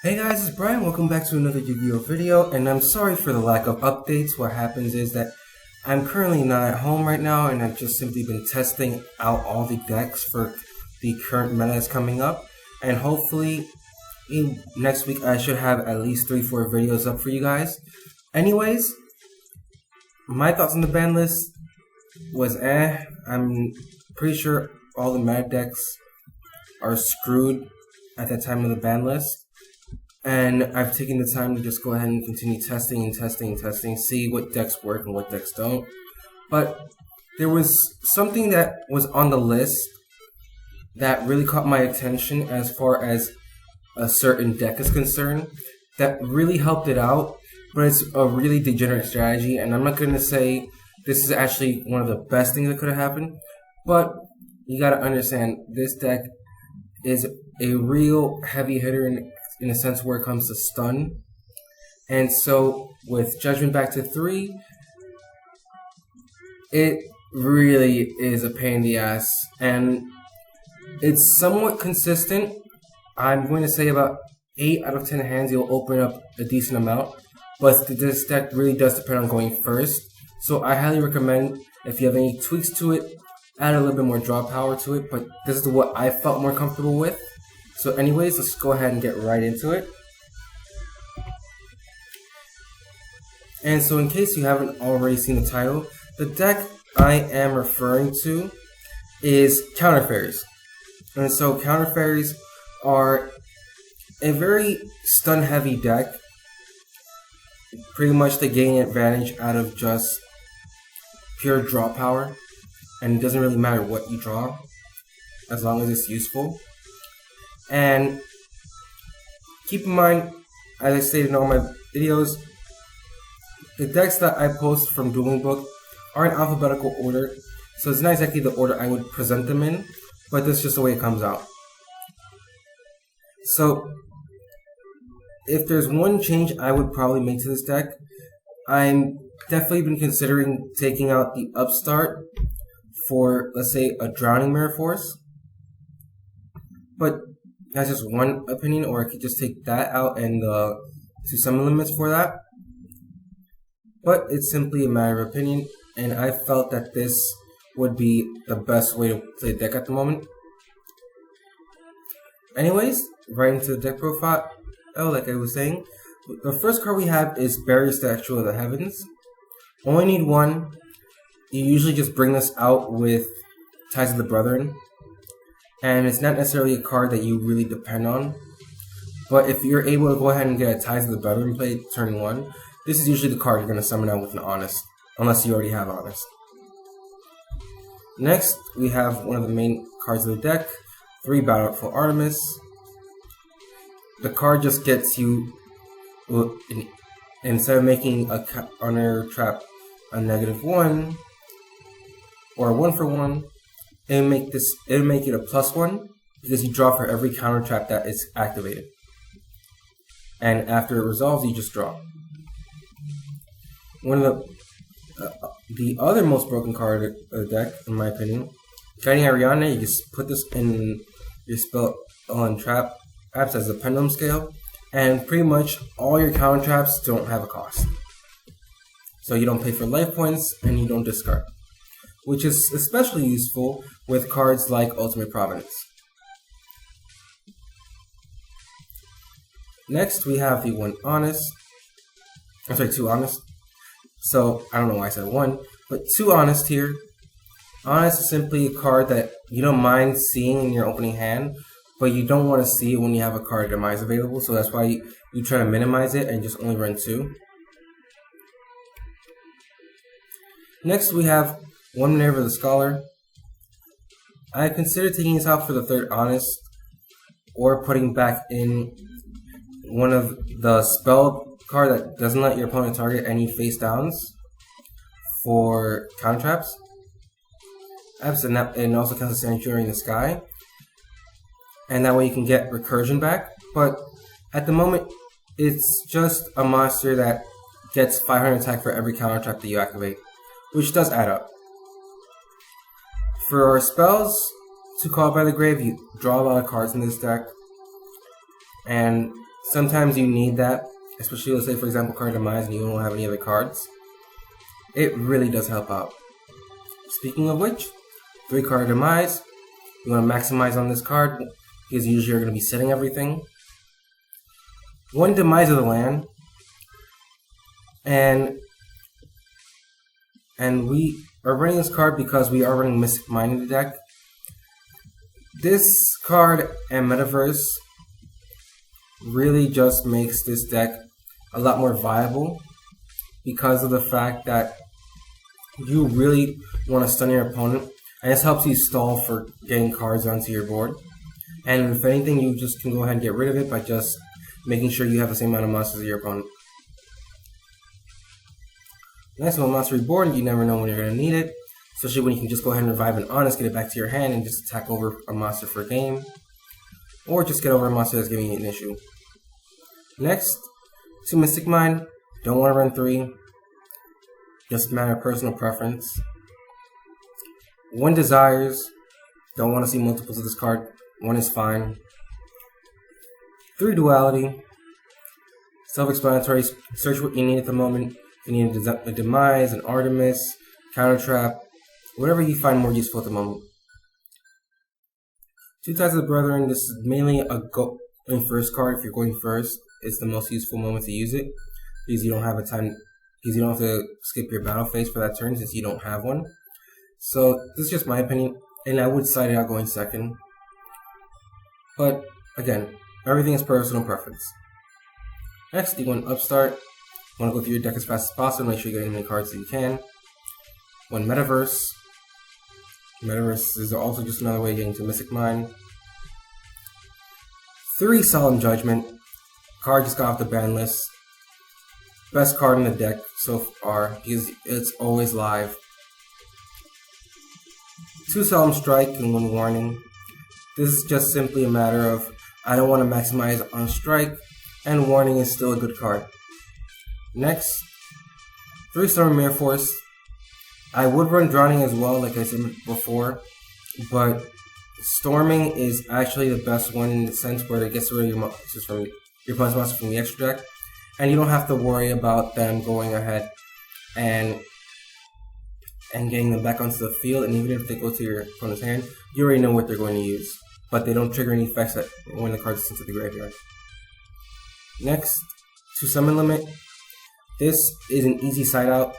Hey guys, it's Brian. Welcome back to another Yu-Gi-Oh video, and I'm sorry for the lack of updates. What happens is that I'm currently not at home right now, and I've just simply been testing out all the decks for the current meta that's coming up, and hopefully next week I should have at least 3-4 videos up for you guys. Anyways, my thoughts on the ban list was I'm pretty sure all the meta decks are screwed at that time of the ban list. And I've taken the time to just go ahead and continue testing, see what decks work and what decks don't. But there was something that was on the list that really caught my attention as far as a certain deck is concerned, that really helped it out, but it's a really degenerate strategy, and I'm not going to say this is actually one of the best things that could have happened, but you got to understand this deck is a real heavy hitter in a sense where it comes to stun. And so with Judgment back to 3, it really is a pain in the ass, and it's somewhat consistent. I'm going to say about 8 out of 10 hands you'll open up a decent amount, but this deck really does depend on going first. So I highly recommend, if you have any tweaks to it, add a little bit more draw power to it, but this is what I felt more comfortable with. So anyways, let's go ahead and get right into it. And so in case you haven't already seen the title, the deck I am referring to is Counter Fairies. And so Counter Fairies are a very stun heavy deck. Pretty much they gain advantage out of just pure draw power, and it doesn't really matter what you draw as long as it's useful. And keep in mind, as I stated in all my videos, the decks that I post from Dueling Book are in alphabetical order, so it's not exactly the order I would present them in, but that's just the way it comes out. So, if there's one change I would probably make to this deck, I'm definitely been considering taking out the upstart for, let's say, a Drowning Mirror Force. But that's just one opinion, or I could just take that out and do some limits for that. But it's simply a matter of opinion, and I felt that this would be the best way to play the deck at the moment. Anyways, right into the deck profile. Like I was saying, the first card we have is Barrier Statue of the Heavens. Only need one. You usually just bring this out with Ties of the Brethren, and it's not necessarily a card that you really depend on. But if you're able to go ahead and get a Ties of the Brethren play turn 1, this is usually the card you're going to summon out with an Honest, unless you already have Honest. Next, we have one of the main cards of the deck, 3 Battle for Artemis. The card just gets you, instead of making a counter trap a -1 or a 1-for-1, it'll make it a +1 because you draw for every counter trap that is activated. And after it resolves, you just draw. One of the other most broken card of the deck, in my opinion, Guiding Ariana. You just put this in your spell on trap apps as a pendulum scale, and pretty much all your counter traps don't have a cost. So you don't pay for life points and you don't discard, which is especially useful with cards like Ultimate Providence. Next, we have the 2 Honest. So, I don't know why I said 1, but 2 Honest here. Honest is simply a card that you don't mind seeing in your opening hand, but you don't want to see it when you have a card demise available, so that's why you try to minimize it and just only run 2. Next, we have 1 Minerva the Scholar. I considered taking this out for the 3rd Honest, or putting back in one of the spell card that doesn't let your opponent target any face downs for counter traps. And also counts as Sanctuary in the Sky. And that way you can get recursion back. But at the moment, it's just a monster that gets 500 attack for every counter trap that you activate, which does add up. For our spells, to Call by the Grave, you draw a lot of cards in this deck, and Sometimes you need that, especially let's say for example card demise and you don't have any other cards. It really does help out. Speaking of which, 3 card demise. You want to maximize on this card because usually you're going to be setting everything. 1 demise of the land, and we are running this card because we are running Mystic Mine in the deck. This card and Metaverse really just makes this deck a lot more viable because of the fact that you really want to stun your opponent, and this helps you stall for getting cards onto your board. And if anything, you just can go ahead and get rid of it by just making sure you have the same amount of monsters as your opponent. Next, when monster reborn, you never know when you're going to need it, especially when you can just go ahead and revive an Honest, get it back to your hand, and just attack over a monster for a game. Or just get over a monster that's giving you an issue. Next, 2 Mystic Mine. Don't want to run 3. Just a matter of personal preference. 1 Desires. Don't want to see multiples of this card. 1 is fine. 3 Duality. Self-explanatory. Search what you need at the moment. If you need a Demise, an Artemis, Counter Trap, whatever you find more useful at the moment. 2 Ties of the Brethren. This is mainly a going first card. If you're going first, it's the most useful moment to use it because you don't have you don't have to skip your battle phase for that turn since you don't have one. So this is just my opinion, and I would side it out going second. But again, everything is personal preference. Next, you want Upstart. You want to go through your deck as fast as possible. Make sure you get as many cards as you can. 1 Metaverse. Metaverse is also just another way of getting to Mystic Mine. 3 Solemn Judgment. Card just got off the ban list. Best card in the deck so far because it's always live. 2 Solemn Strike and 1 Warning. This is just simply a matter of I don't want to maximize on Strike, and Warning is still a good card. Next, 3 Storming Force. I would run Drowning as well, like I said before, but Storming is actually the best one in the sense where it gets rid of your monsters from your opponent's monster from the extra deck, and you don't have to worry about them going ahead and getting them back onto the field. And even if they go to your opponent's hand, you already know what they're going to use, but they don't trigger any effects that when the card is sent to the graveyard. Next, 2 Summon Limit. This is an easy side out.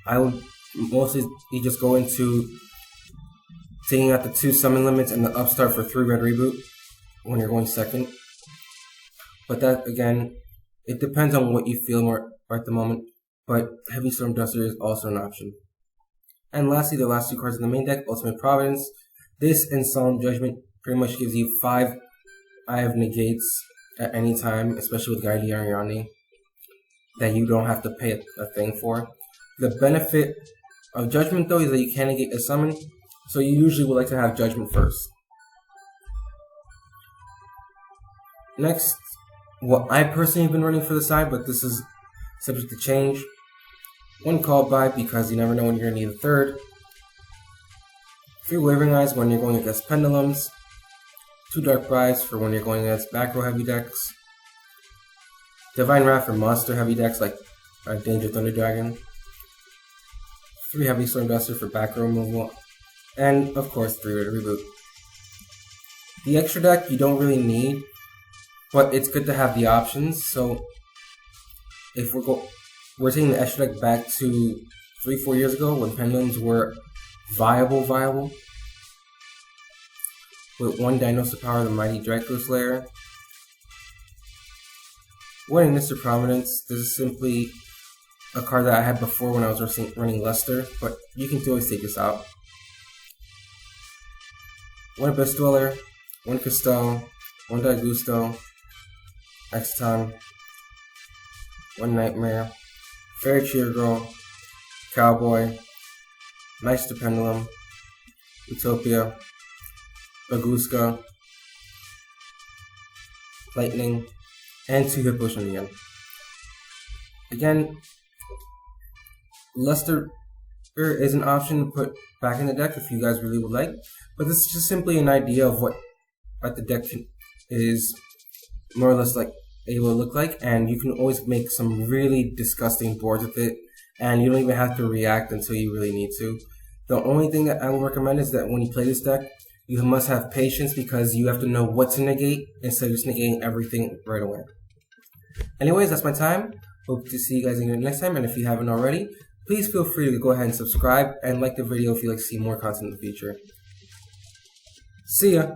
I would mostly just go into taking out the 2 Summon Limits and the Upstart for 3 Red Reboot when you're going second. But that, again, it depends on what you feel more at the moment, but Heavy Storm Duster is also an option. And lastly, the last 2 cards in the main deck, Ultimate Providence. This and Solemn Judgment pretty much gives you 5 Eye of Negates at any time, especially with Guardian Ariane, that you don't have to pay a thing for. The benefit of Judgment, though, is that you can negate a summon, so you usually would like to have Judgment first. Next, what I personally have been running for the side, but this is subject to change. 1 Call By, because you never know when you're going to need a third. 3 Wavering Eyes when you're going against Pendulums. 2 Dark Bribes for when you're going against back row heavy decks. Divine Wrath for monster heavy decks like Danger Thunder Dragon. 3 Heavy Storm Duster for back row removal. And of course 3 Red Reboot. The extra deck you don't really need, but it's good to have the options. So if we're taking the extra deck back to 3-4 years ago when Pendulums were viable. With 1 Dinos to power the Mighty Draco Slayer. 1 Mr. Prominence. This is simply a card that I had before when I was running Luster, but you can always take this out. 1 Abyss Dweller, 1 Custo, 1 Dagusto, Exton, 1 Nightmare, Fairy Cheer Girl, Cowboy, Nice to Pendulum, Utopia, Baguska, Lightning, and 2 Hippos from the end. Again, Luster is an option to put back in the deck if you guys really would like, but this is just simply an idea of what the deck is more or less like it will look like, and you can always make some really disgusting boards with it, and you don't even have to react until you really need to. The only thing that I would recommend is that when you play this deck, you must have patience because you have to know what to negate instead of just negating everything right away. Anyways, that's my time. Hope to see you guys again next time, and if you haven't already, please feel free to go ahead and subscribe and like the video if you'd like to see more content in the future. See ya!